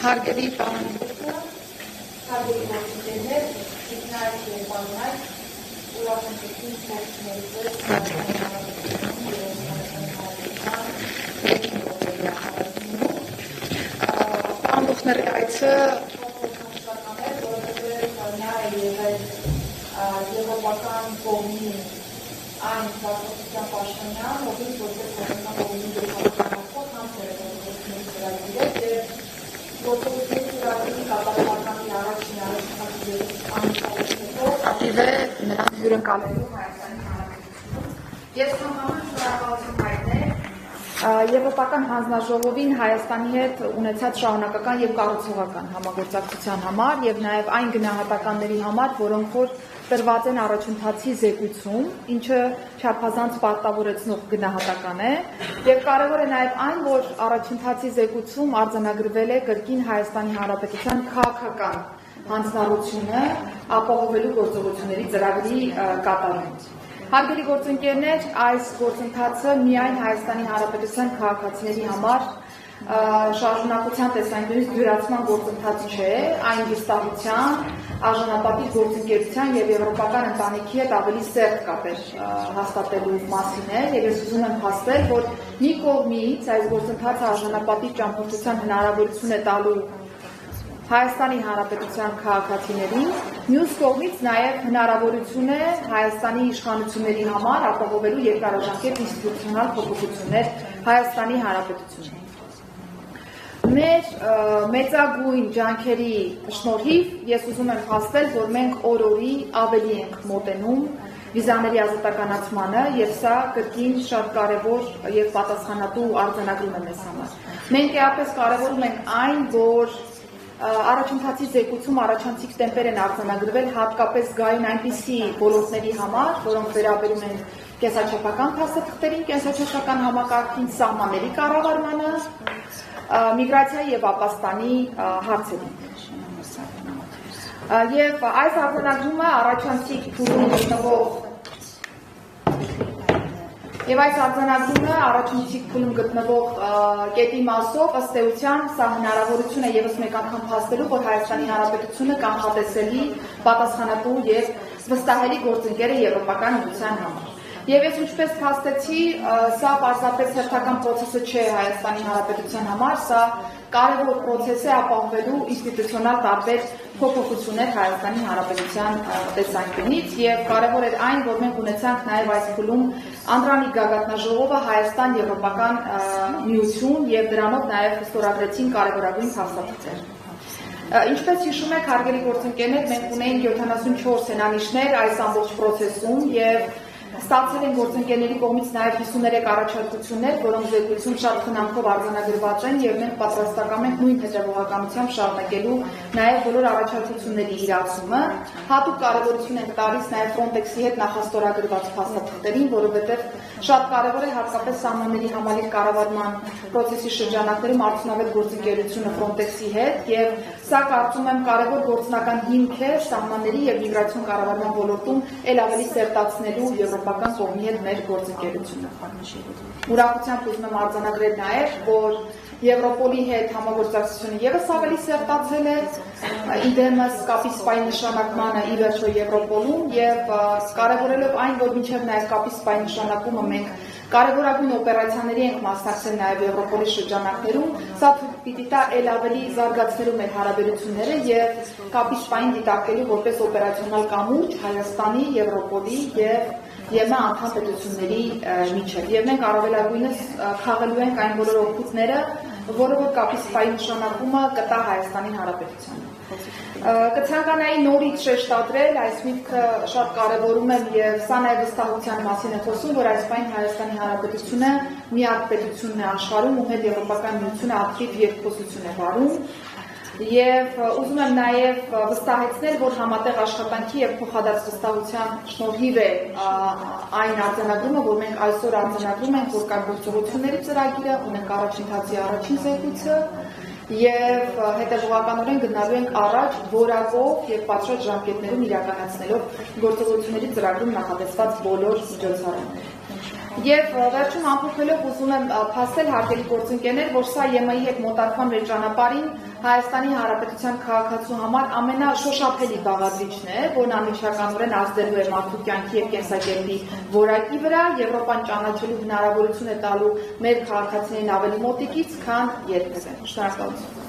Հարգելի պարոն հարգելի գործընկերներ, ինքնայք և պարոնայք, ուրախնքին փոխություններից պարոն Լուխների այցը եվրոպական կողմի այն վարչության պաշտոնյան, ովից որպես հայկական կողմի դեպքականացող համերգությունների ծրագիրը և գործողությունների ծրագրի կատարողականի առաջին ակտիվ է նրան հյուրընկալելու Հայաստանի Հանրապետությունում։ Ես համարում եմ շնորհակալություն հայտնել Եվրոպական հանձնաժողովին Հայաստանի հետ ունեցած շարունակական եւ կառուցողական համագործակցության համար եւ նաեւ այն գնահատականների համար, որոնք որ տրված են առաջընթացի զեկույցում, ինչը չափազանց պարտավորեցնող գնահատական է, եւ կարեւոր է նաեւ այն, որ առաջընթացի զեկույցում արձանագրվել է կրկին Հայաստանի Հանրապետության քաղաքական հանձնառությունը ապահովելու գործողությունների ծրագրի կատարումից։ Հարգելի գործընկերներ, այս գործընթացը միայն Հայաստանի Հանրապետության քաղաքացիների համար շարժունակության տեսանկյունից դյուրացման գործընթաց չէ, այն վստահության, արժանապատիվ գործընկերության եւ եվրոպական ընտանիքի հետ ավելի սերտ կապեր հաստատելու մասին է, եւ ես ուզում եմ հաստատել, որ մի կողմից այս գործընթացը արժանապատիվ ճամփորդության հնարավորություն է տալու Հայաստանի Հանրապետության քաղաքացիներին, մյուս կողմից նաև հնարավորություն է Հայաստանի իշխանությունների համար ապահովելու երկարաժամկետ ինստիտուցիոնալ փոփոխություններ Հայաստանի Հանրապետությունում։ Մեր մեծագույն ջանքերի շնորհիվ ես ուզում եմ հաստատել, որ մենք օր-օրի ավելի ենք մոտենում վիզաների ազատականացմանը, եւ սա կրկին շատ կարեւոր եւ պատասխանատու արձանագրում է մեզ համար։ Մենք էապես կարևորում ենք այն, որ առաջընթացի զեկույցում առաջանցիկ տեմպեր են արձանագրվել հատկապես գային այնպիսի ոլորտների համար, որոնք վերաբերում են կենսաչափական փաստաթղթերին, կենսաչափական համակարգին, սահմանների կառավարմանը, միգրացիայի եւ ապաստանի հարցերին։ Եվ այս արձանագրումը առաջանցիկ փուլում գտնվող Եվ այս արձանագրումը առաջնցիկ փուլում գտնվող կետի մասով ըստ էության սա հնարավորություն է եւս մեկ անգամ փաստելու, որ Հայաստանի Հանրապետությունը կանխատեսելի, պատասխանատու եւ վստահելի գործընկեր է եվրոպական միության համար։ Եվ ես ինչպես փաստեցի, սա պարզապես հերթական պրոցեսը չէ Հայաստանի Հանրապետության համար, սա կարևոր պրոցես է ապահովելու ինստիտուցիոնալ տարբեր փոփոխություններ Հայաստանի Հանրապետության տեսանկյունից եւ կարևոր էր այն, որ մենք ունեցանք նաեւ այս փուլում Անդրանիկ Գագաթնաժողովը Հայաստան-Եվրոպական միություն եւ դրանով նաեւ ստորագրեցին կարևորագույն փաստաթղթեր։ Ինչպես հիշում եք, հարգելի գործընկերներ, մենք ունեինք 74 հենանիշներ այս ամբողջ պրոցեսում եւ ստացել են գործընկերների կողմից նաև 53 առաջարկություններ, որոնք զեկույցում շատ խնամքով արձանագրված են եւ մենք պատրաստական ենք նույն հետևողականությամբ շարունակելու նաև բոլոր առաջարկությունների իրացումը։ Հատուկ կարևորություն ենք տալիս նաև Frontex-ի հետ նախաստորագրված փաստաթղթերին, որովհետեւ շատ կարևոր է հատկապես սահմանների համալիր կառավարման պրոցեսի շրջանակներում արդյունավետ գործընկերությունը Frontex-ի հետ եւ սա կարծում եմ կարևոր գործնական հիմք է սահմանների եւ միգրացիոն կառավարման ոլորտում ել ավելի սերտացնելու եվրոպական կողմի հետ մեր գործընկերությունը։ Ուրախությամբ ուզում եմ արձանագրել նաև, որ Եվրոպոլի հետ համագործակցությունը եւս ավելի սերտացել է իդեմս կապի սպայի նշանակմանը ի վերջո Եվրոպոլում եւ կարեւորելով այն, որ մինչեւ նաեւ կապի սպայի նշանակումը մենք կարևորագույն օպերացիաների ենք մասնակցել նաև Եվրոպոլի շրջանակներում, սա պիտի տա ել ավելի զարգացնելու մեր հարաբերությունները եւ կապի սպային դիտարկելու որպես օպերացիոնալ կամուրջ Հայաստանի, Եվրոպոլի եւ ԵՄ անդամ պետությունների միջև։ Եվ մենք առավելագույնս խաղալու ենք այն բոլոր օգուտները, որը որ կապի սպայի նշանակումը կտա Հայաստանի Հանրապետությանը։ Կցանկանայի նորից շեշտադրել, այս միտքը շատ կարևորում եմ եւ սա նաեւ վստահության մասին է խոսում, որ այս պայն Հայաստանի Հանրապետությունը միակ պետությունն է աշխարհում, ում հետ Եվրոպական միությունը ակտիվ երկխոսություն է վարում եւ ուզում եմ նաեւ վստահեցնել, որ համատեղ աշխատանքի եւ փոխադարձ վստահության շնորհիվ է այն արձանագրումը, որ մենք այսօր արձանագրում ենք, որ կա գործողությունների ծրագիրը, ունենք առաջընթացի առաջին զեկույցը եւ հետեւողականորեն գնալու ենք առաջ որակով եւ պատշաճ ժամկետներում իրականացնելով գործողությունների ծրագրում նախատեսված բոլոր միջոցառումները։ Եվ վերջում ամփոփելով ուզում եմ փաստել հարգելի գործընկերներ, որ սա ԵՄ-ի հետ մոտակման մեր ճանապարհին Հայաստանի Հանրապետության քաղաքացու համար ամենաշոշափելի բաղադրիչն է, որն անմիջականորեն ազդելու է մարդու կյանքի եւ կենսակերպի որակի վրա, Եվրոպան ճանաչելու հնարավորություն է տալու մեր քաղաքացիներին ավելի մոտիկից, քան երբևէ։ Շնորհակալություն։